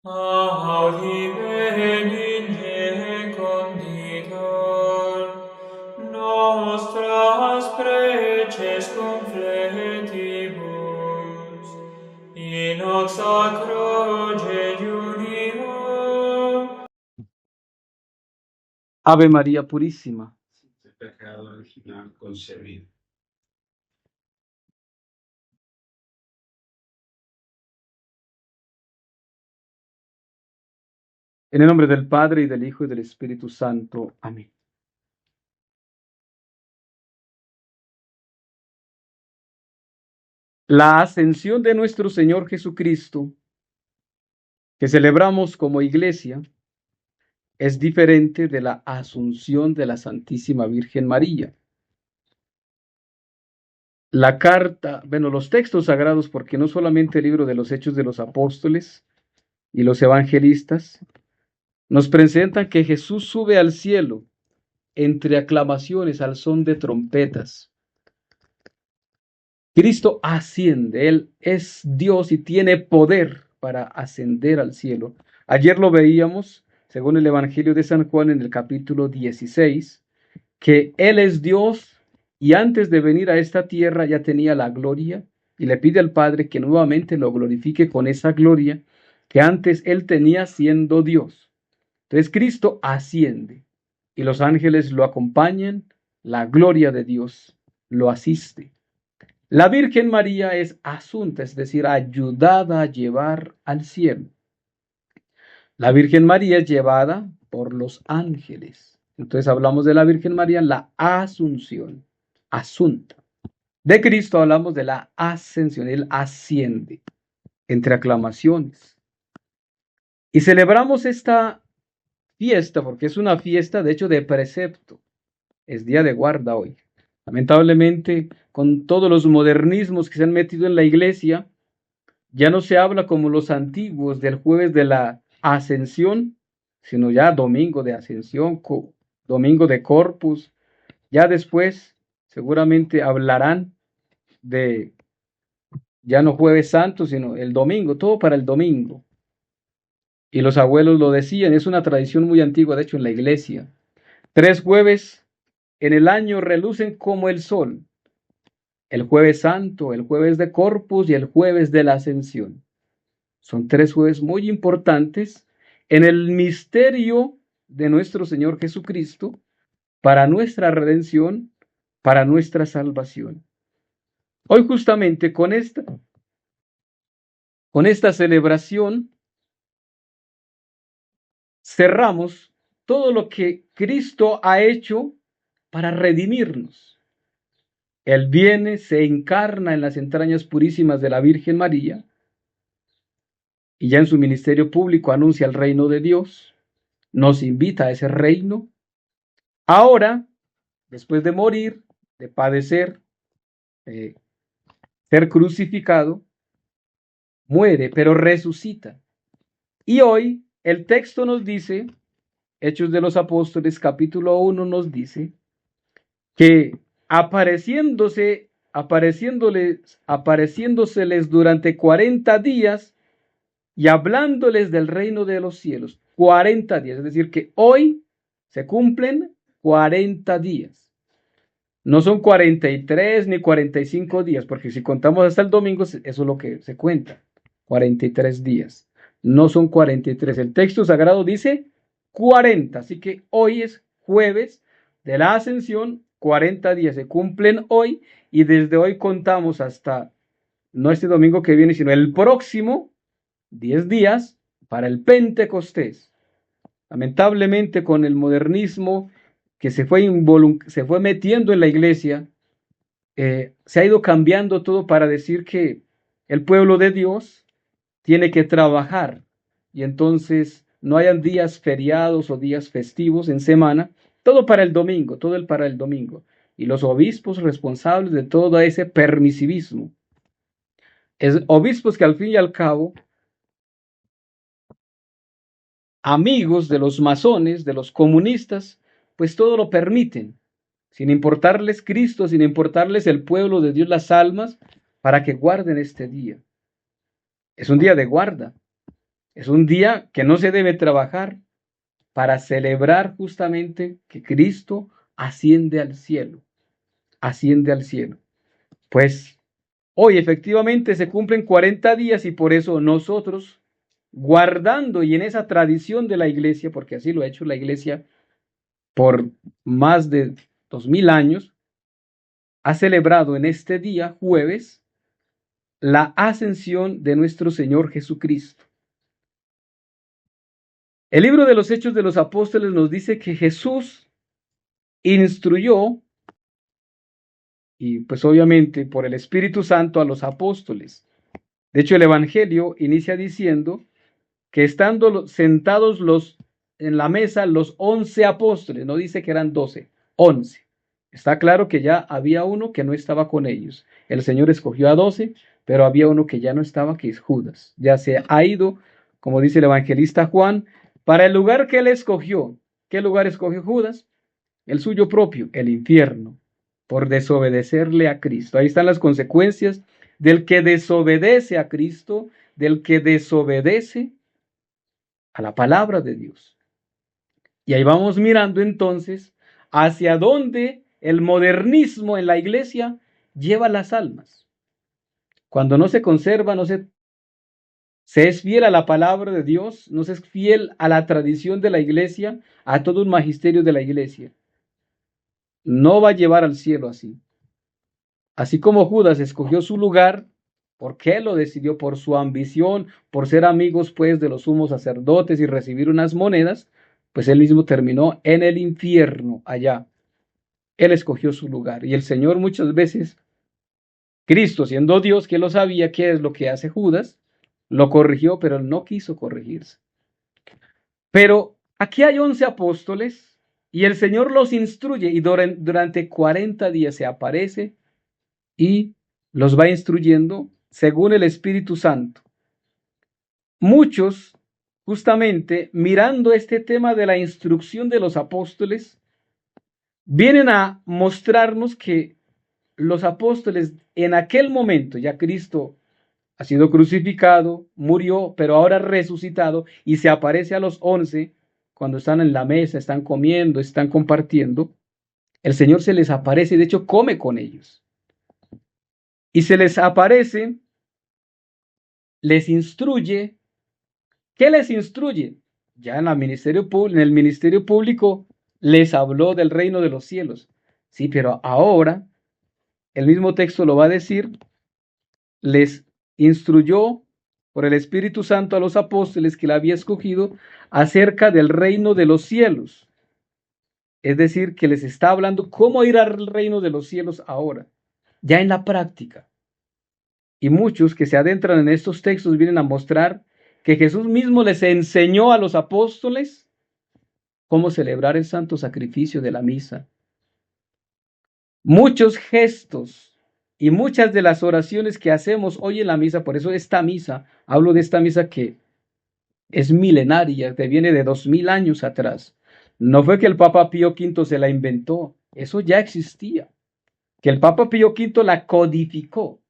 Audi benigne conditor, nostras preces confletibus, in hoc sacro jejunio. Ave María Purísima. El pecado original concebido. En el nombre del Padre, y del Hijo, y del Espíritu Santo. Amén. La ascensión de nuestro Señor Jesucristo, que celebramos como iglesia, es diferente de la asunción de la Santísima Virgen María. La carta, los textos sagrados, porque no solamente el libro de los Hechos de los Apóstoles y los evangelistas, nos presentan que Jesús sube al cielo entre aclamaciones al son de trompetas. Cristo asciende, Él es Dios y tiene poder para ascender al cielo. Ayer lo veíamos, según el Evangelio de San Juan en el capítulo 16, que Él es Dios y antes de venir a esta tierra ya tenía la gloria y le pide al Padre que nuevamente lo glorifique con esa gloria que antes Él tenía siendo Dios. Entonces Cristo asciende y los ángeles lo acompañan, la gloria de Dios lo asiste. La Virgen María es asunta, es decir, ayudada a llevar al cielo. La Virgen María es llevada por los ángeles. Entonces hablamos de la Virgen María en la asunción, asunta. De Cristo hablamos de la ascensión, Él asciende entre aclamaciones. Y celebramos esta fiesta porque es una fiesta, de hecho, de precepto. Es día de guarda hoy. Lamentablemente, con todos los modernismos que se han metido en la iglesia, ya no se habla como los antiguos del jueves de la ascensión, sino ya domingo de ascensión, domingo de Corpus. Ya después seguramente hablarán de ya no jueves santo, sino el domingo, todo para el domingo. Y los abuelos lo decían, es una tradición muy antigua, de hecho, en la iglesia. 3 jueves en el año relucen como el sol. El jueves santo, el jueves de Corpus y el jueves de la ascensión. Son 3 jueves muy importantes en el misterio de nuestro Señor Jesucristo para nuestra redención, para nuestra salvación. Hoy justamente con esta celebración cerramos todo lo que Cristo ha hecho para redimirnos. Él viene, se encarna en las entrañas purísimas de la Virgen María y ya en su ministerio público anuncia el reino de Dios, nos invita a ese reino. Ahora, después de morir, de padecer, ser crucificado, muere, pero resucita. Y hoy el texto nos dice, Hechos de los Apóstoles capítulo 1 nos dice, que apareciéndoseles durante 40 días y hablándoles del reino de los cielos. 40 días, es decir, que hoy se cumplen 40 días. No son 43 ni 45 días, porque si contamos hasta el domingo, eso es lo que se cuenta. 43 días. No son 43. El texto sagrado dice 40. Así que hoy es jueves de la ascensión. 40 días se cumplen hoy y desde hoy contamos hasta, no este domingo que viene, sino el próximo, 10 días para el Pentecostés. Lamentablemente con el modernismo que se fue metiendo en la iglesia, se ha ido cambiando todo para decir que el pueblo de Dios tiene que trabajar y entonces no hayan días feriados o días festivos en semana, todo para el domingo, todo para el domingo. Y los obispos responsables de todo ese permisivismo. Obispos que al fin y al cabo, amigos de los masones, de los comunistas, pues todo lo permiten, sin importarles Cristo, sin importarles el pueblo de Dios, las almas, para que guarden este día. Es un día de guarda. Es un día que no se debe trabajar para celebrar justamente que Cristo asciende al cielo, asciende al cielo. Pues hoy efectivamente se cumplen 40 días y por eso nosotros, guardando y en esa tradición de la iglesia, porque así lo ha hecho la iglesia por más de 2000 años, ha celebrado en este día, jueves, la ascensión de nuestro Señor Jesucristo. El libro de los Hechos de los Apóstoles nos dice que Jesús instruyó, y pues obviamente por el Espíritu Santo, a los apóstoles. De hecho, el Evangelio inicia diciendo que estando sentados en la mesa los 11 apóstoles, no dice que eran 12, 11. Está claro que ya había uno que no estaba con ellos. El Señor escogió a 12, pero había uno que ya no estaba, que es Judas. Ya se ha ido, como dice el evangelista Juan, para el lugar que él escogió. ¿Qué lugar escogió Judas? El suyo propio, el infierno, por desobedecerle a Cristo. Ahí están las consecuencias del que desobedece a Cristo, del que desobedece a la palabra de Dios. Y ahí vamos mirando entonces hacia dónde el modernismo en la iglesia lleva las almas. Cuando no se conserva, se es fiel a la palabra de Dios, no se es fiel a la tradición de la iglesia, a todo un magisterio de la iglesia. No va a llevar al cielo así. Así como Judas escogió su lugar, ¿por qué lo decidió? Por su ambición, por ser amigos pues de los sumos sacerdotes y recibir unas monedas, pues él mismo terminó en el infierno allá. Él escogió su lugar. Y el Señor muchas veces, Cristo siendo Dios, que lo sabía qué es lo que hace Judas, lo corrigió, pero él no quiso corregirse. Pero aquí hay 11 apóstoles y el Señor los instruye y durante 40 días se aparece y los va instruyendo según el Espíritu Santo. Muchos, justamente mirando este tema de la instrucción de los apóstoles, vienen a mostrarnos que los apóstoles en aquel momento, ya Cristo ha sido crucificado, murió, pero ahora resucitado y se aparece a los 11 cuando están en la mesa, están comiendo, están compartiendo. El Señor se les aparece y de hecho come con ellos. Y se les aparece, les instruye. ¿Qué les instruye? Ya en el ministerio público les habló del reino de los cielos. Sí, pero ahora el mismo texto lo va a decir, les instruyó por el Espíritu Santo a los apóstoles que él había escogido acerca del reino de los cielos. Es decir, que les está hablando cómo ir al reino de los cielos ahora, ya en la práctica. Y muchos que se adentran en estos textos vienen a mostrar que Jesús mismo les enseñó a los apóstoles cómo celebrar el santo sacrificio de la misa. Muchos gestos y muchas de las oraciones que hacemos hoy en la misa, por eso esta misa, hablo de esta misa que es milenaria, que viene de 2000 años atrás. No fue que el Papa Pío V se la inventó, eso ya existía. Que el Papa Pío V la codificó.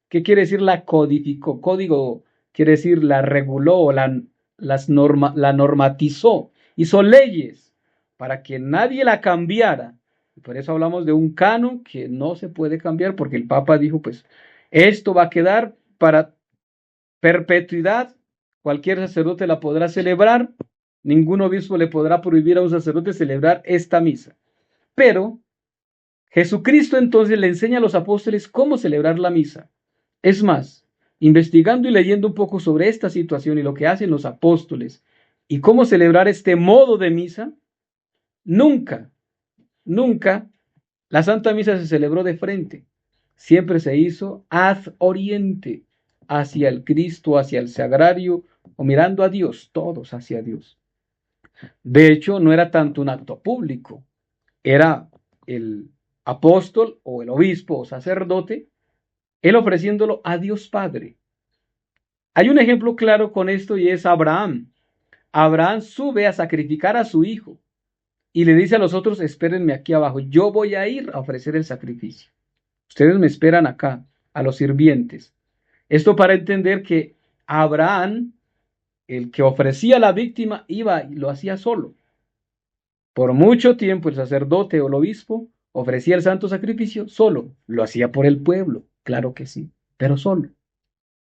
¿Qué quiere decir la codificó? Código quiere decir la reguló, la normatizó, hizo leyes para que nadie la cambiara. Y por eso hablamos de un canon que no se puede cambiar porque el Papa dijo, pues, esto va a quedar para perpetuidad, cualquier sacerdote la podrá celebrar, ningún obispo le podrá prohibir a un sacerdote celebrar esta misa. Pero Jesucristo entonces le enseña a los apóstoles cómo celebrar la misa. Es más, investigando y leyendo un poco sobre esta situación y lo que hacen los apóstoles y cómo celebrar este modo de misa, nunca la Santa Misa se celebró de frente. Siempre se hizo ad oriente, hacia el Cristo, hacia el sagrario, o mirando a Dios, todos hacia Dios. De hecho, no era tanto un acto público, era el apóstol o el obispo o sacerdote, él ofreciéndolo a Dios Padre. Hay un ejemplo claro con esto y es Abraham. Abraham sube a sacrificar a su hijo y le dice a los otros, espérenme aquí abajo, yo voy a ir a ofrecer el sacrificio. Ustedes me esperan acá, a los sirvientes. Esto para entender que Abraham el que ofrecía la víctima iba y lo hacía solo. Por mucho tiempo el sacerdote o el obispo ofrecía el santo sacrificio solo. Lo hacía por el pueblo, claro que sí, pero solo.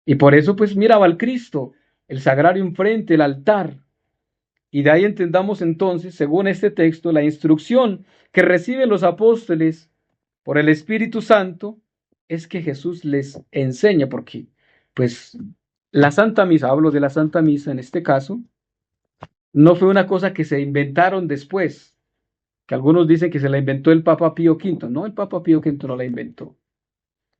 Y por eso pues miraba al Cristo, el sagrario enfrente, el altar. Y de ahí entendamos entonces, según este texto, la instrucción que reciben los apóstoles por el Espíritu Santo es que Jesús les enseña, porque pues la Santa Misa, hablo de la Santa Misa en este caso, no fue una cosa que se inventaron después, que algunos dicen que se la inventó el Papa Pío V. No, el Papa Pío V no la inventó.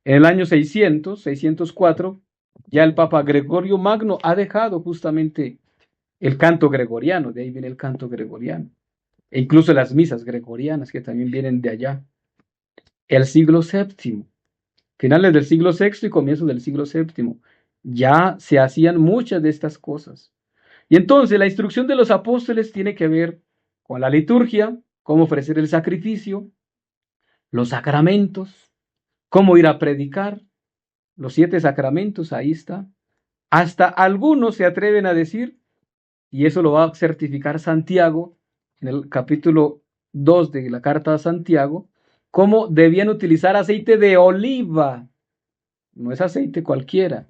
En el año 604, ya el Papa Gregorio Magno ha dejado justamente el canto gregoriano, de ahí viene el canto gregoriano, e incluso las misas gregorianas que también vienen de allá. El siglo VII, finales del siglo VI y comienzos del siglo VII, ya se hacían muchas de estas cosas. Y entonces la instrucción de los apóstoles tiene que ver con la liturgia, cómo ofrecer el sacrificio, los sacramentos, cómo ir a predicar, los 7 sacramentos, ahí está. Hasta algunos se atreven a decir, y eso lo va a certificar Santiago en el capítulo 2 de la carta a Santiago, cómo debían utilizar aceite de oliva, no es aceite cualquiera.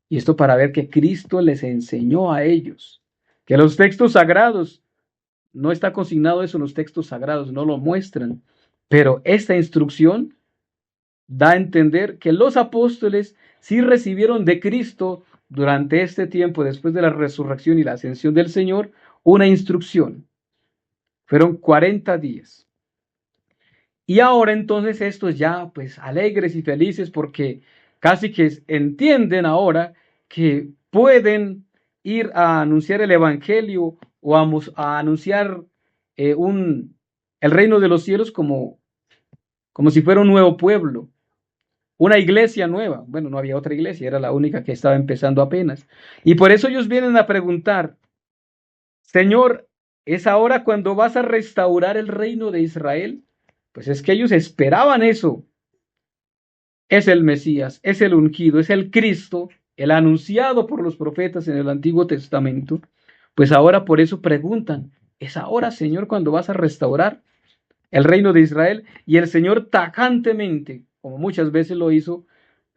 Y esto para ver que Cristo les enseñó a ellos, que los textos sagrados, no está consignado eso en los textos sagrados, no lo muestran, pero esta instrucción da a entender que los apóstoles sí recibieron de Cristo durante este tiempo, después de la resurrección y la ascensión del Señor, una instrucción. Fueron 40 días. Y ahora entonces estos ya pues alegres y felices porque casi que entienden ahora que pueden ir a anunciar el Evangelio o a anunciar el reino de los cielos como si fuera un nuevo pueblo, una iglesia nueva. Bueno, no había otra iglesia, era la única que estaba empezando apenas. Y por eso ellos vienen a preguntar, Señor, ¿es ahora cuando vas a restaurar el reino de Israel? Pues es que ellos esperaban eso. Es el Mesías, es el ungido, es el Cristo, el anunciado por los profetas en el Antiguo Testamento. Pues ahora por eso preguntan, ¿es ahora, Señor, cuando vas a restaurar el reino de Israel? Y el Señor tajantemente, como muchas veces lo hizo,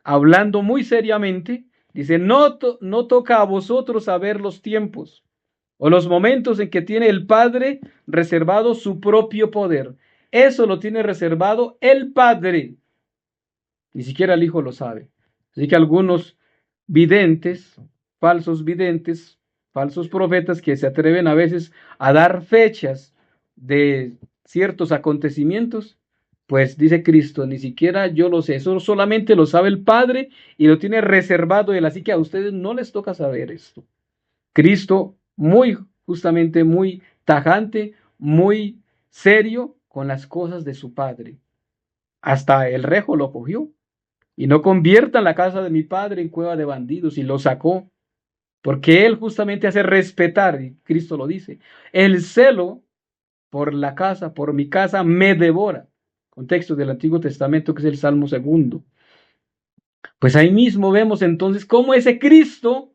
hablando muy seriamente, dice, no toca a vosotros saber los tiempos o los momentos en que tiene el Padre reservado su propio poder. Eso lo tiene reservado el Padre. Ni siquiera el Hijo lo sabe. Así que algunos videntes, falsos profetas que se atreven a veces a dar fechas de ciertos acontecimientos, pues dice Cristo, ni siquiera yo lo sé, eso solamente lo sabe el Padre y lo tiene reservado Él, así que a ustedes no les toca saber esto. Cristo justamente muy tajante, muy serio con las cosas de su Padre. Hasta el rejo lo cogió. Y no conviertan la casa de mi Padre en cueva de bandidos, y lo sacó. Porque Él justamente hace respetar, y Cristo lo dice, el celo por la casa, por mi casa, me devora. Contexto del Antiguo Testamento, que es el Salmo 2. Pues ahí mismo vemos entonces cómo ese Cristo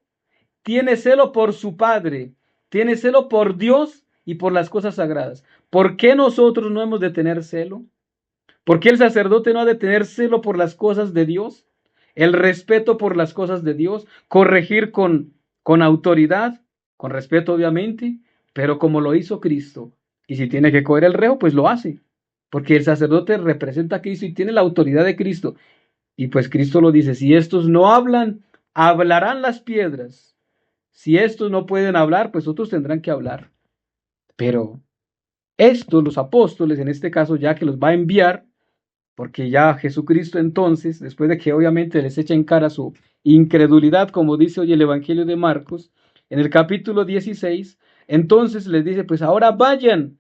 tiene celo por su Padre, tiene celo por Dios y por las cosas sagradas. ¿Por qué nosotros no hemos de tener celo? ¿Por qué el sacerdote no ha de tener celo por las cosas de Dios? El respeto por las cosas de Dios, corregir con autoridad, con respeto obviamente, pero como lo hizo Cristo. Y si tiene que coger el reo, pues lo hace. Porque el sacerdote representa a Cristo y tiene la autoridad de Cristo. Y pues Cristo lo dice, si estos no hablan, hablarán las piedras. Si estos no pueden hablar, pues otros tendrán que hablar. Pero estos, los apóstoles, en este caso, ya que los va a enviar, porque ya Jesucristo entonces, después de que obviamente les echa en cara su incredulidad, como dice hoy el Evangelio de Marcos, en el capítulo 16, entonces les dice, pues ahora vayan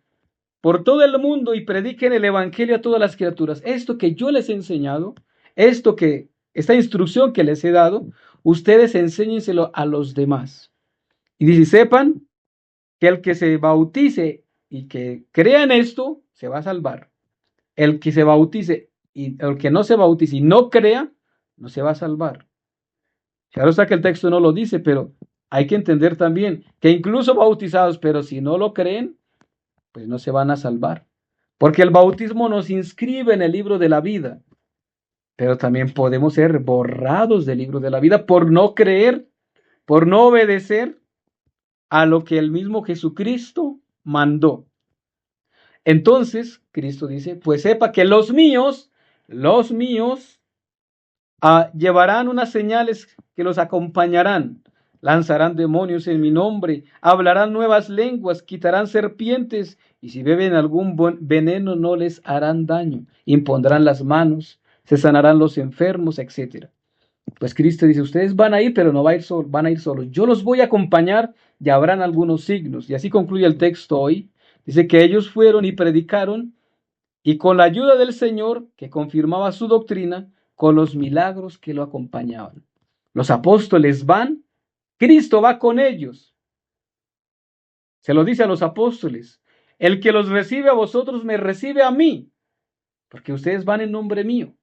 por todo el mundo y prediquen el Evangelio a todas las criaturas. Esto que yo les he enseñado, esta instrucción que les he dado, ustedes enséñenselo a los demás. Y dice, sepan que el que se bautice y que crea en esto, se va a salvar. El que se bautice y el que no se bautice y no crea, no se va a salvar. Claro está que el texto no lo dice, pero hay que entender también que incluso bautizados, pero si no lo creen, pues no se van a salvar. Porque el bautismo nos inscribe en el libro de la vida, pero también podemos ser borrados del libro de la vida por no creer, por no obedecer a lo que el mismo Jesucristo mandó. Entonces, Cristo dice, pues sepa que los míos, llevarán unas señales que los acompañarán. Lanzarán demonios en mi nombre, hablarán nuevas lenguas, quitarán serpientes, y si beben algún veneno no les harán daño. Impondrán las manos, se sanarán los enfermos, etc. Pues Cristo dice, ustedes van a ir, pero no van a ir solos. Yo los voy a acompañar y habrán algunos signos. Y así concluye el texto hoy. Dice que ellos fueron y predicaron, y con la ayuda del Señor, que confirmaba su doctrina, con los milagros que lo acompañaban. Los apóstoles van, Cristo va con ellos. Se lo dice a los apóstoles, el que los recibe a vosotros me recibe a mí, porque ustedes van en nombre mío,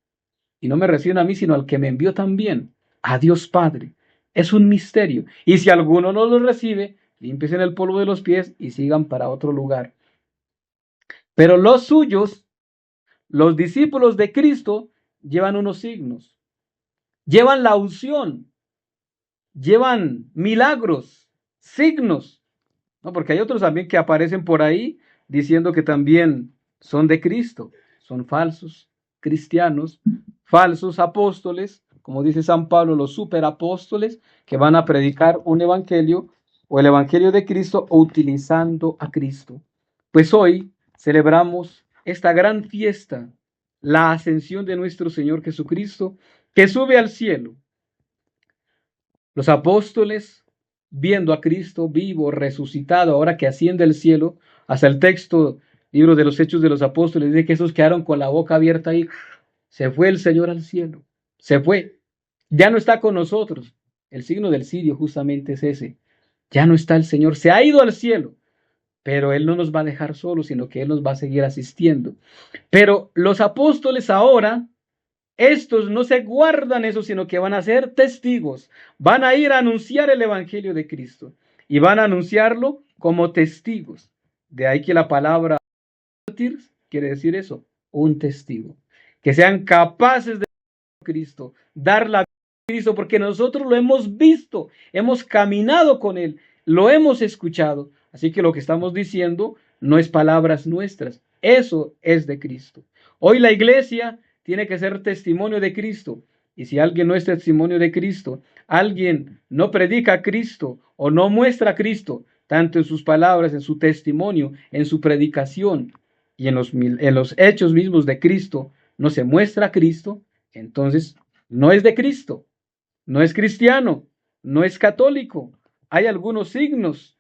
y no me reciben a mí, sino al que me envió también, a Dios Padre. Es un misterio. Y si alguno no los recibe, límpiense el polvo de los pies y sigan para otro lugar. Pero los suyos, los discípulos de Cristo, llevan unos signos, llevan la unción, llevan milagros, signos, ¿no? Porque hay otros también que aparecen por ahí diciendo que también son de Cristo, son falsos cristianos, falsos apóstoles, como dice San Pablo, los superapóstoles que van a predicar un evangelio o el evangelio de Cristo utilizando a Cristo. Pues hoy celebramos esta gran fiesta, la ascensión de nuestro Señor Jesucristo, que sube al cielo. Los apóstoles, viendo a Cristo vivo, resucitado, ahora que asciende al cielo, hasta el texto, libro de los Hechos de los Apóstoles, dice que esos quedaron con la boca abierta ahí. Se fue el Señor al cielo, se fue, ya no está con nosotros. El signo del cirio justamente es ese. Ya no está el Señor, se ha ido al cielo, pero Él no nos va a dejar solos, sino que Él nos va a seguir asistiendo. Pero los apóstoles ahora, estos no se guardan eso, sino que van a ser testigos. Van a ir a anunciar el evangelio de Cristo y van a anunciarlo como testigos. De ahí que la palabra quiere decir eso, un testigo. Que sean capaces de Cristo, dar la vida a Cristo, porque nosotros lo hemos visto, hemos caminado con Él, lo hemos escuchado. Así que lo que estamos diciendo no es palabras nuestras, eso es de Cristo. Hoy la iglesia tiene que ser testimonio de Cristo. Y si alguien no es testimonio de Cristo, alguien no predica a Cristo o no muestra a Cristo, tanto en sus palabras, en su testimonio, en su predicación y en los hechos mismos de Cristo, no se muestra a Cristo, entonces no es de Cristo, no es cristiano, no es católico. Hay algunos signos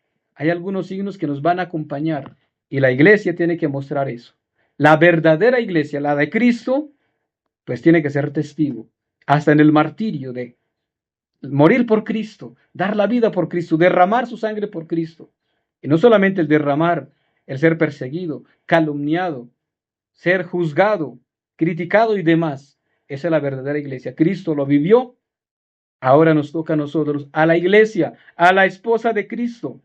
que nos van a acompañar y la iglesia tiene que mostrar eso. La verdadera iglesia, la de Cristo, pues tiene que ser testigo, hasta en el martirio de morir por Cristo, dar la vida por Cristo, derramar su sangre por Cristo. Y no solamente el derramar, el ser perseguido, calumniado, ser juzgado, criticado y demás. Esa es la verdadera iglesia. Cristo lo vivió, ahora nos toca a nosotros, a la iglesia, a la esposa de Cristo,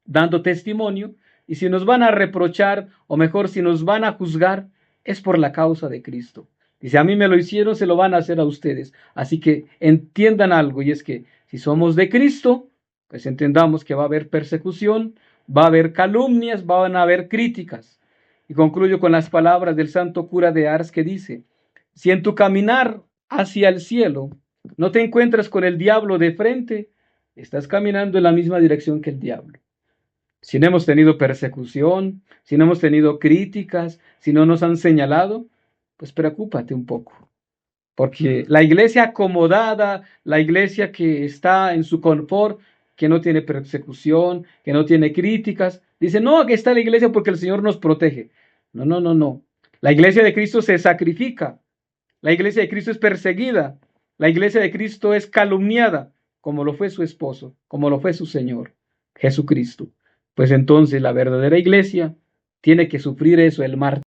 dando testimonio. Y si nos van a reprochar, o mejor, si nos van a juzgar, es por la causa de Cristo. Dice, a mí me lo hicieron, se lo van a hacer a ustedes. Así que entiendan algo, y es que si somos de Cristo, pues entendamos que va a haber persecución, va a haber calumnias, van a haber críticas. Y concluyo con las palabras del santo cura de Ars que dice, si en tu caminar hacia el cielo no te encuentras con el diablo de frente, estás caminando en la misma dirección que el diablo. Si no hemos tenido persecución, si no hemos tenido críticas, si no nos han señalado, pues preocúpate un poco. Porque la iglesia acomodada, la iglesia que está en su confort, que no tiene persecución, que no tiene críticas, dice, no, aquí está la iglesia porque el Señor nos protege. No, no, no, no. La iglesia de Cristo se sacrifica. La iglesia de Cristo es perseguida. La iglesia de Cristo es calumniada, como lo fue su esposo, como lo fue su Señor, Jesucristo. Pues entonces la verdadera iglesia tiene que sufrir eso, el martirio.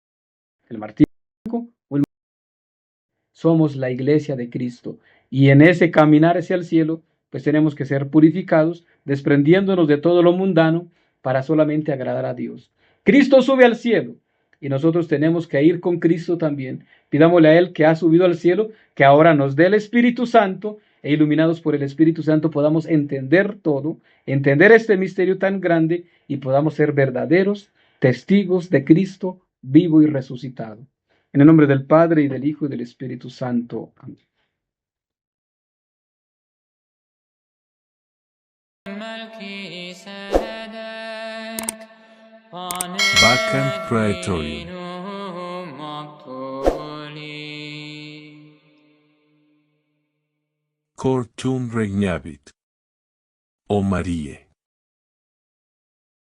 Somos la iglesia de Cristo y en ese caminar hacia el cielo pues tenemos que ser purificados, desprendiéndonos de todo lo mundano para solamente agradar a Dios. Cristo sube al cielo y nosotros tenemos que ir con Cristo también. Pidámosle a Él que ha subido al cielo, que ahora nos dé el Espíritu Santo e iluminados por el Espíritu Santo podamos entender todo, entender este misterio tan grande y podamos ser verdaderos testigos de Cristo vivo y resucitado. En el nombre del Padre, y del Hijo, y del Espíritu Santo. Amén. Vacant Praetorium. Cor tuum regnavit. O Marie.